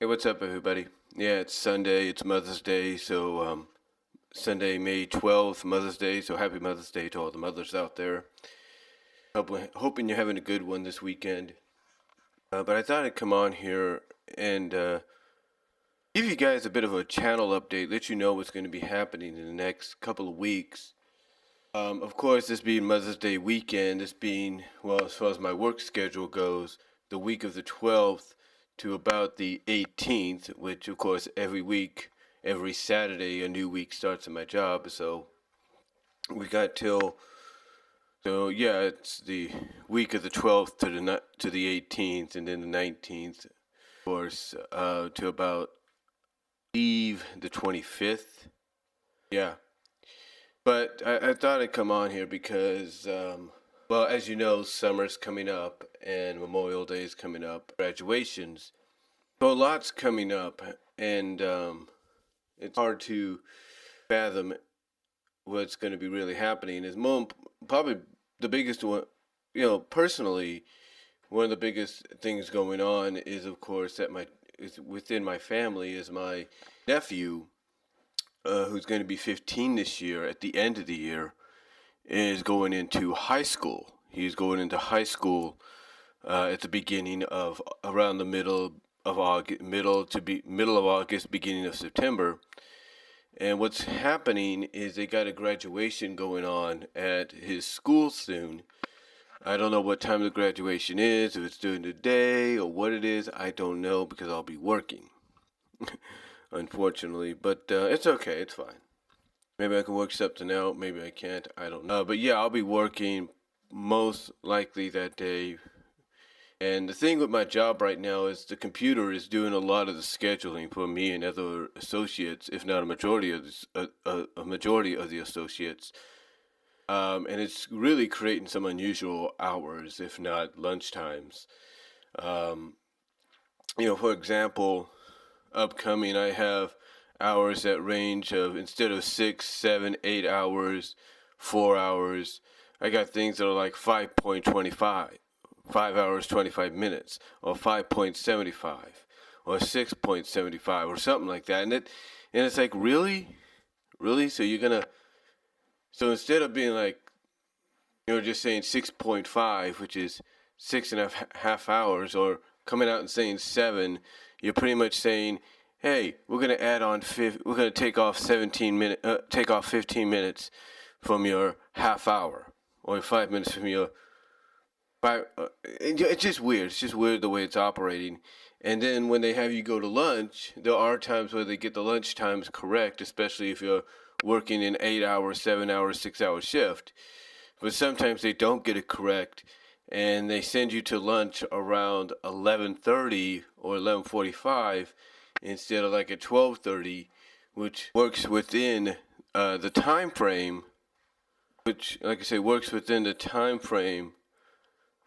Hey, what's up, everybody? Yeah, it's Sunday. It's Mother's Day. Sunday, May 12th, Mother's Day. So, happy Mother's Day to all the mothers out there. Hoping you're having a good one this weekend. But I thought I'd come on here and give you guys a bit of a channel update, let you know what's going to be happening in the next couple of weeks. Of course, this being Mother's Day weekend, this being, well, as far as my work schedule goes, the week of the 12th to about the 18th, which, of course, every week, every Saturday, a new week starts in my job. So we got so yeah, it's the week of the 12th to the 18th, and then the 19th, of course, to about Eve the 25th. Yeah. But I thought I'd come on here because, well, as you know, summer's coming up and Memorial Day is coming up, graduations. So a lot's coming up, and it's hard to fathom what's going to be really happening. Probably the biggest one, personally, one of the biggest things going on is, of course, is within my family is my nephew, who's going to be 15 this year, at the end of the year, is going into high school. He's going into high school at the beginning of around the middle of August, middle of August, beginning of September. And what's happening is they got a graduation going on at his school soon. I don't know what time the graduation is, if it's during the day or what it is. I don't know because I'll be working, unfortunately. But it's okay, it's fine. Maybe I can work something out. Maybe I can't. I don't know. But yeah, I'll be working most likely that day. And the thing with my job right now is the computer is doing a lot of the scheduling for me and other associates, if not a majority of a majority of the associates. And it's really creating some unusual hours, if not lunch times. Um, for example, upcoming, I have hours that range of, instead of 6, 7, 8 hours, 4 hours, I got things that are like 5.25, 5 hours, 25 minutes, or 5.75, or 6.75, or something like that. And it's like, really? Really? So instead of being like, just saying 6.5, which is 6.5 hours, or coming out and saying 7, you're pretty much saying, hey, we're gonna add on we're gonna take off 15 minutes from your half hour, or 5 minutes from your five. It's just weird. It's just weird the way it's operating. And then when they have you go to lunch, there are times where they get the lunch times correct, especially if you're working an 8-hour, 7-hour, 6-hour shift. But sometimes they don't get it correct, and they send you to lunch around 11:30 or 11:45 instead of like at 12:30, which works within the time frame, which, like I say, works within the time frame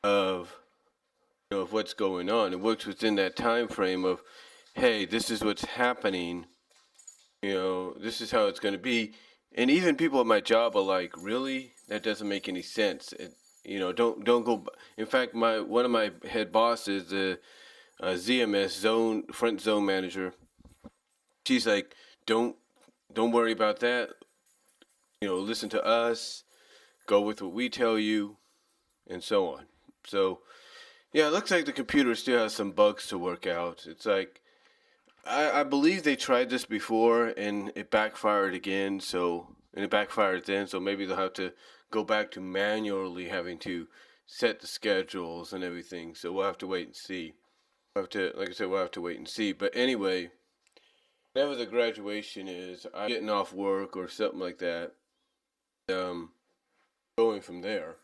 of of what's going on. It works within that time frame of, hey, this is what's happening. This is how it's going to be. And even people at my job are like, really? That doesn't make any sense. Don't go. In fact, one of my head bosses, the ZMS front zone manager, she's like, don't worry about that. Listen to us, go with what we tell you, and so on. So, yeah, it looks like the computer still has some bugs to work out. It's like, I believe they tried this before and it backfired again. And it backfired then. So maybe they'll have to go back to manually having to set the schedules and everything. So we'll have to wait and see. Like I said, we'll have to wait and see. But anyway, whenever the graduation is, I'm getting off work or something like that. Going from there,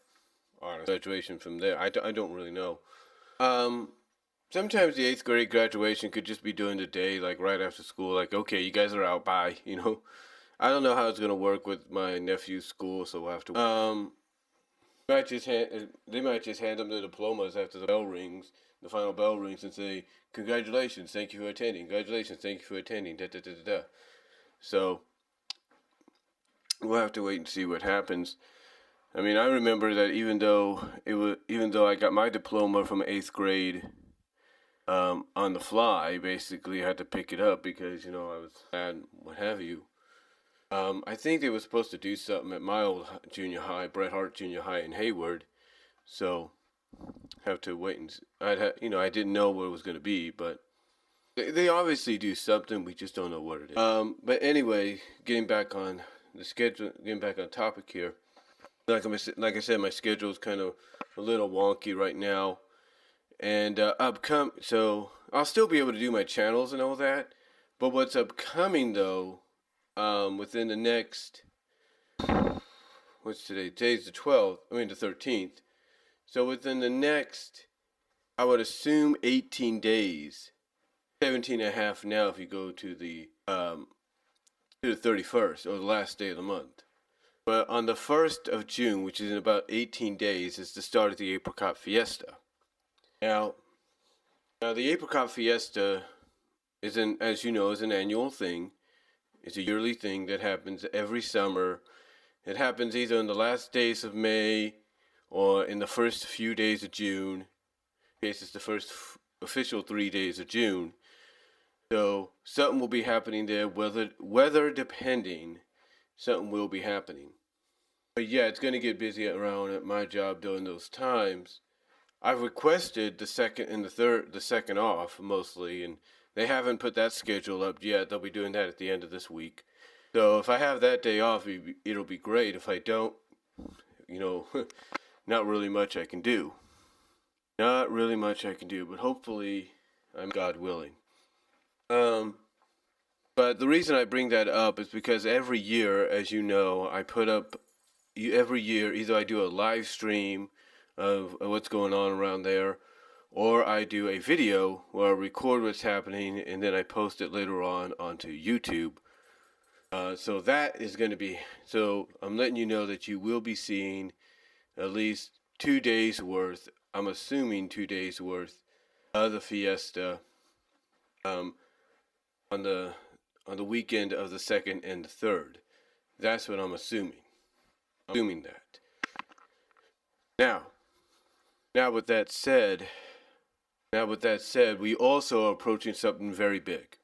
on graduation from there. I don't really know. Sometimes the 8th grade graduation could just be during the day, like right after school. Like, okay, you guys are out, bye. I don't know how it's gonna work with my nephew's school, so we'll have to. They might just hand them the diplomas after the final bell rings, and say, "Congratulations, thank you for attending. Congratulations, thank you for attending." Da da da da da. So we'll have to wait and see what happens. I mean, I remember that even though I got my diploma from 8th grade, on the fly. Basically, I had to pick it up because, I was bad, what have you. I think they were supposed to do something at my old junior high, Bret Hart Junior High in Hayward. So, have to wait and I didn't know what it was going to be, but they obviously do something. We just don't know what it is. But anyway, getting back on the schedule, getting back on topic here. Like I said, my schedule is kind of a little wonky right now, and so I'll still be able to do my channels and all that. But what's upcoming though, within the next, what's today? Today's the 12th. I mean the 13th. So within the next, I would assume 18 days, 17 and a half now if you go to the 31st, or the last day of the month. But on the 1st of June, which is in about 18 days, is the start of the Apricot Fiesta. Now the Apricot Fiesta is as you know, is an annual thing. It's a yearly thing that happens every summer. It happens either in the last days of May or in the first few days of June. In case it's the first official 3 days of June. So something will be happening there, weather depending, something will be happening. But yeah, it's going to get busy around at my job during those times. I've requested the second and the second off mostly, and they haven't put that schedule up yet. They'll be doing that at the end of this week. So if I have that day off, it'll be great. If I don't, not really much I can do. Not really much I can do, but hopefully, I'm God willing. But the reason I bring that up is because every year, as you know, I put up, every year, either I do a live stream of what's going on around there, or I do a video where I record what's happening and then I post it later on onto YouTube. So that is going to be, so I'm letting you know that you will be seeing at least 2 days worth, I'm assuming 2 days worth of the fiesta on the weekend of the 2nd and the 3rd. That's what I'm assuming. I'm assuming that. Now with that said, we also are approaching something very big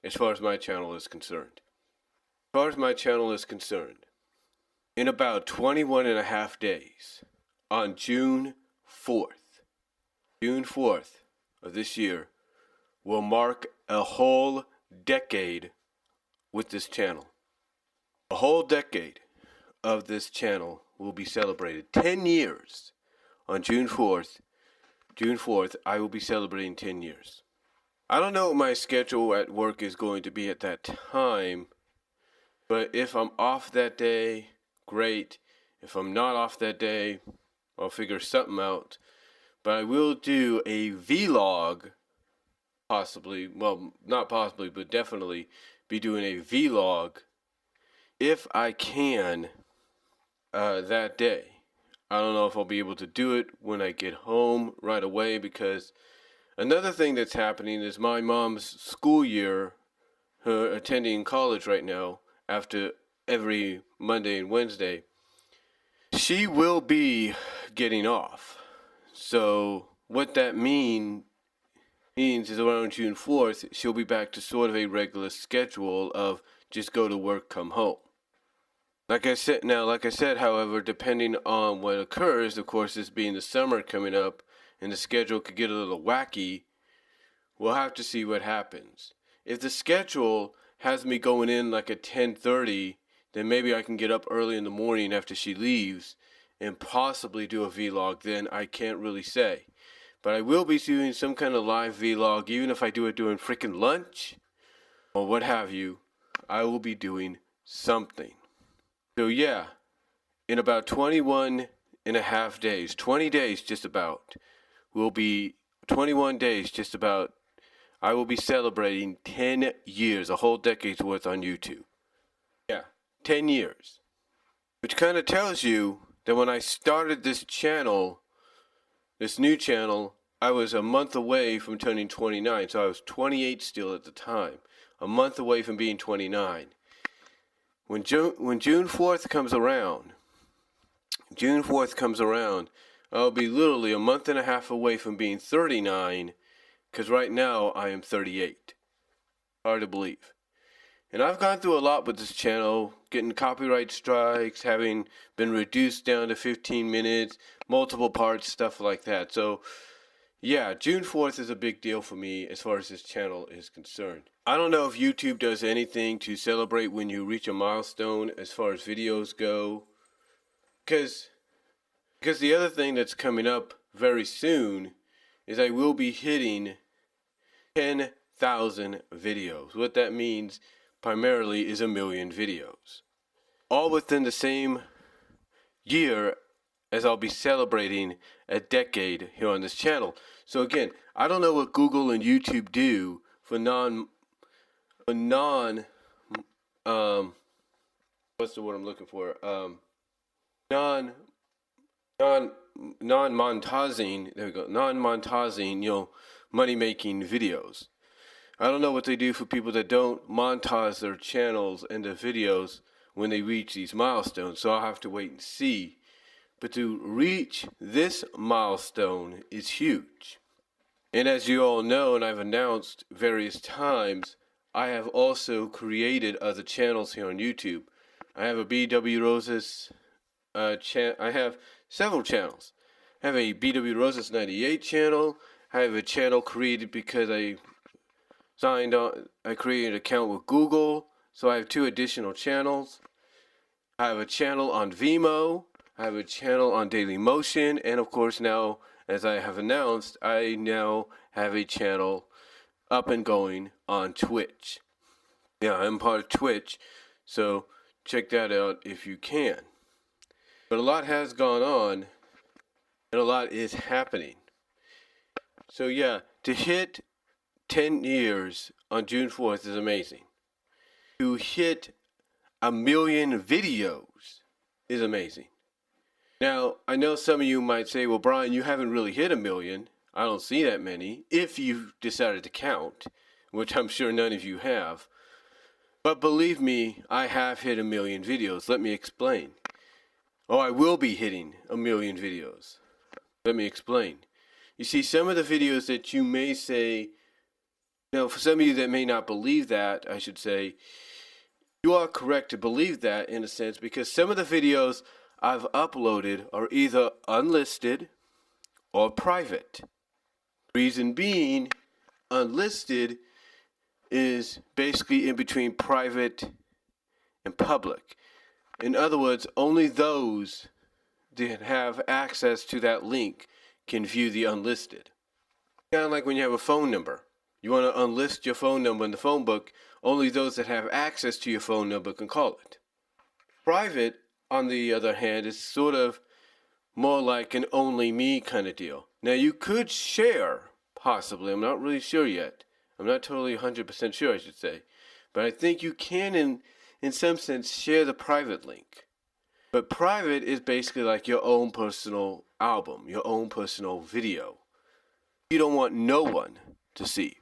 as far as my channel is concerned. In about 21 and a half days, on June 4th of this year, will mark a whole decade with this channel. A whole decade of this channel will be celebrated. 10 years on June 4th. June 4th, I will be celebrating 10 years. I don't know what my schedule at work is going to be at that time, but if I'm off that day, great. If I'm not off that day, I'll figure something out. But I will do a vlog, possibly, well, not possibly, but definitely be doing a vlog if I can that day. I don't know if I'll be able to do it when I get home right away, because another thing that's happening is my mom's school year, her attending college right now, after every Monday and Wednesday, she will be getting off. So what that means is around June 4th, she'll be back to sort of a regular schedule of just go to work, come home. Like I said, however, depending on what occurs, of course, this being the summer coming up, and the schedule could get a little wacky, we'll have to see what happens. If the schedule has me going in like at 10:30, then maybe I can get up early in the morning after she leaves and possibly do a vlog. Then I can't really say. But I will be doing some kind of live vlog, even if I do it during freaking lunch or what have you. I will be doing something. So yeah, in about 21 and a half days, 20 days just about, will be 21 days just about, I will be celebrating 10 years, a whole decade's worth on YouTube. Yeah, 10 years. Which kind of tells you that when I started this channel, this new channel, I was a month away from turning 29, so I was 28 still at the time. A month away from being 29. When June 4th comes around, I'll be literally a month and a half away from being 39, because right now I am 38. Hard to believe. And I've gone through a lot with this channel, getting copyright strikes, having been reduced down to 15 minutes, multiple parts, stuff like that. So, yeah, June 4th is a big deal for me as far as this channel is concerned. I don't know if YouTube does anything to celebrate when you reach a milestone as far as videos go. Because the other thing that's coming up very soon is I will be hitting 10,000 videos. What that means primarily is 1,000,000 videos. All within the same year as I'll be celebrating a decade here on this channel. So again, I don't know what Google and YouTube do for what's the word I'm looking for? Non-monetizing, there we go, non-monetizing, money-making videos. I don't know what they do for people that don't monetize their channels and their videos when they reach these milestones, so I'll have to wait and see. But to reach this milestone is huge. And as you all know, and I've announced various times, I have also created other channels here on YouTube. I have a BW Roses I have several channels. I have a BW Roses 98 channel. I have a channel created because I created an account with Google, so I have 2 additional channels. I have a channel on Vimeo. I have a channel on Dailymotion, and of course now, as I have announced, I now have a channel up and going on Twitch. Yeah, I'm part of Twitch, so check that out if you can. But a lot has gone on, and a lot is happening. So yeah, to hit 10 years on June 4th is amazing. To hit 1,000,000 videos is amazing. Now, I know some of you might say, well, Brian, you haven't really hit 1,000,000. I don't see that many, if you decided to count, which I'm sure none of you have. But believe me, I have hit 1,000,000 videos. Let me explain. Oh, I will be hitting 1,000,000 videos. Let me explain. You see, some of the videos that you may say, for some of you that may not believe that, I should say, you are correct to believe that in a sense, because some of the videos I've uploaded are either unlisted or private. Reason being, unlisted is basically in between private and public. In other words, only those that have access to that link can view the unlisted. Kind of like when you have a phone number. You want to unlist your phone number in the phone book, only those that have access to your phone number can call it. Private, on the other hand, is sort of more like an only me kind of deal. Now you could share, possibly, I'm not really sure yet. I'm not totally 100% sure, I should say. But I think you can, in some sense, share the private link. But private is basically like your own personal album, your own personal video. You don't want no one to see.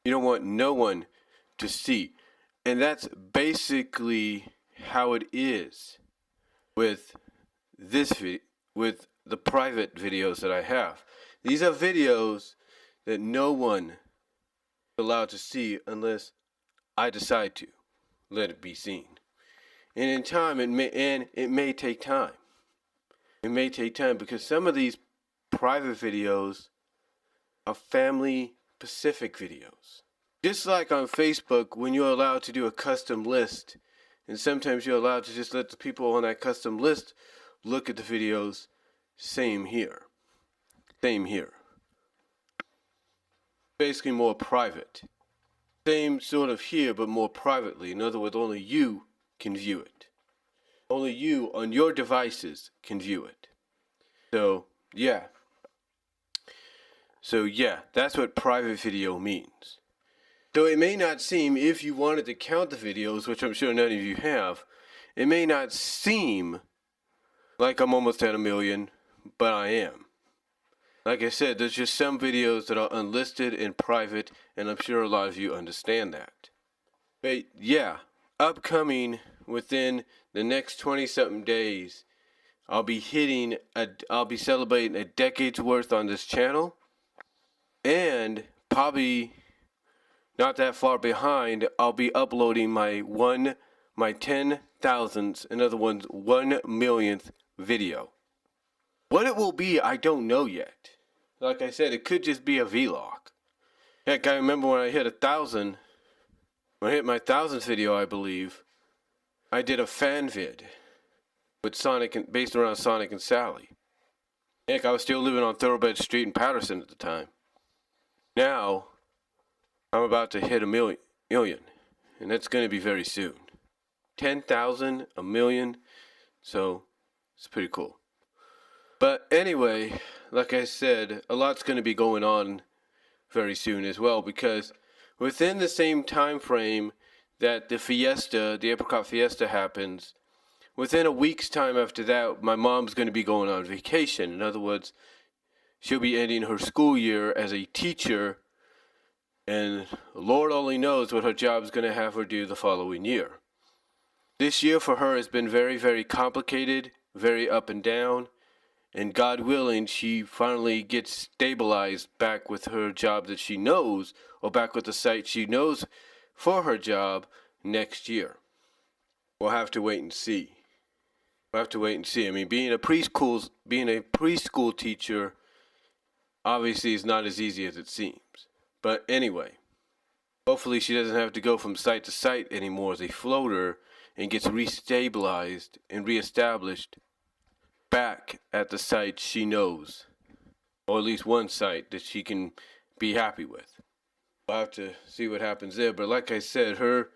You don't want no one to see. And that's basically how it is with with the private videos that I have. These are videos that no one is allowed to see unless I decide to let it be seen. And in time, it may take time. It may take time because some of these private videos are family specific videos. Just like on Facebook, when you're allowed to do a custom list, and sometimes you're allowed to just let the people on that custom list look at the videos, same here. Same here. Basically more private. Same sort of here, but more privately. In other words, only you can view it. Only you on your devices can view it. So, yeah. That's what private video means. So it may not seem, if you wanted to count the videos, which I'm sure none of you have, it may not seem like I'm almost at 1,000,000, but I am. Like I said, there's just some videos that are unlisted and private, and I'm sure a lot of you understand that. But yeah, upcoming within the next 20-something days, I'll be celebrating a decade's worth on this channel. And probably not that far behind, I'll be uploading my 10,000th, in other words, 1 millionth video. What it will be, I don't know yet. Like I said, it could just be a vlog. Heck, I remember when I hit 1,000, when I hit my 1,000th video, I believe, I did a fan vid with based around Sonic and Sally. Heck, I was still living on Thoroughbed Street in Patterson at the time. Now, I'm about to hit a million, and that's going to be very soon. 10,000, a million, so it's pretty cool. But anyway, like I said, a lot's going to be going on very soon as well, because within the same time frame that the Apricot Fiesta happens, within a week's time after that, my mom's going to be going on vacation. In other words, she'll be ending her school year as a teacher, and Lord only knows what her job is going to have her do the following year. This year for her has been very, very complicated, very up and down, and God willing, she finally gets stabilized back with her job that she knows, or back with the site she knows for her job next year. We'll have to wait and see. I mean, being a preschool teacher obviously is not as easy as it seems. But anyway, hopefully she doesn't have to go from site to site anymore as a floater and gets restabilized and reestablished back at the site she knows, or at least one site that she can be happy with. We'll have to see what happens there. But like I said, her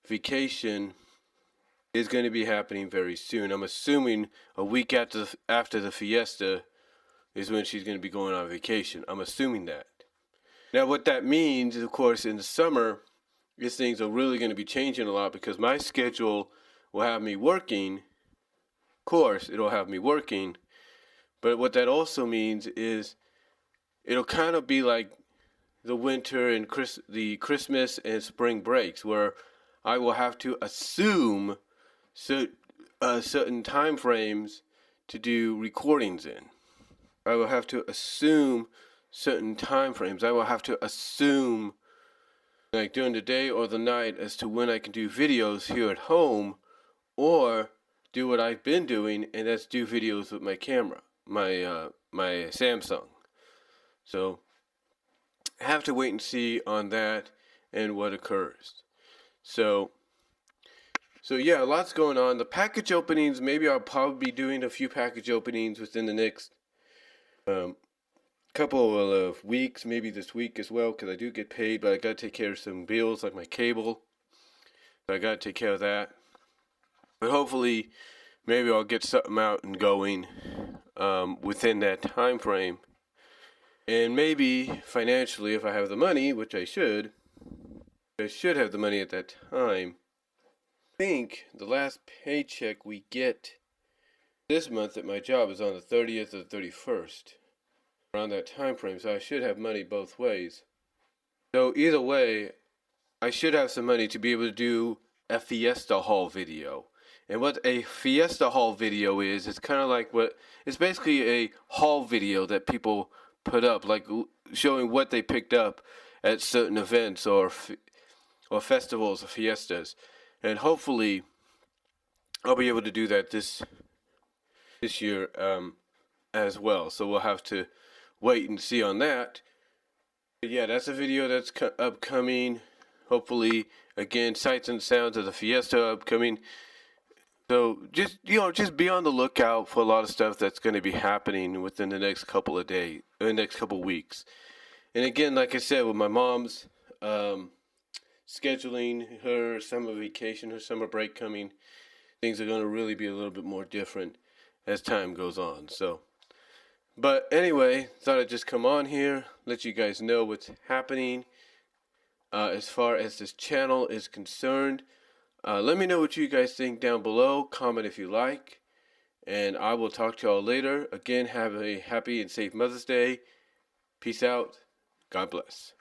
vacation is going to be happening very soon. I'm assuming a week after the fiesta is when she's going to be going on vacation. I'm assuming that. Now what that means is, of course, in the summer, these things are really going to be changing a lot, because my schedule will have me working. Of course, it'll have me working. But what that also means is it'll kind of be like the winter and the Christmas and spring breaks, where I will have to assume certain time frames to do recordings in. I will have to assume certain time frames. I will have to assume, like during the day or the night, as to when I can do videos here at home, or do what I've been doing, and that's do videos with my camera, my Samsung. So I have to wait and see on that and what occurs. So yeah, lots going on. The package openings, maybe I'll probably be doing a few package openings within the next couple of weeks, maybe this week as well, because I do get paid, but I got to take care of some bills like my cable. So I got to take care of that. But hopefully, maybe I'll get something out and going within that time frame. And maybe financially, if I have the money, which I should have the money at that time. I think the last paycheck we get this month at my job is on the 30th or 31st, around that time frame, so I should have money both ways. So either way, I should have some money to be able to do a Fiesta haul video. And what a Fiesta haul video is, it's kind of like it's basically a haul video that people put up, like showing what they picked up at certain events or festivals or fiestas. And hopefully I'll be able to do that this year as well. So we'll have to wait and see on that. But yeah, that's a video that's upcoming. Hopefully, again, sights and sounds of the fiesta upcoming. So just be on the lookout for a lot of stuff that's going to be happening within the next couple of days, the next couple of weeks. And again, like I said, with my mom's scheduling her summer vacation, her summer break coming, things are going to really be a little bit more different as time goes on. So, but anyway, thought I'd just come on here, let you guys know what's happening as far as this channel is concerned. Let me know what you guys think down below. Comment if you like. And I will talk to y'all later. Again, have a happy and safe Mother's Day. Peace out. God bless.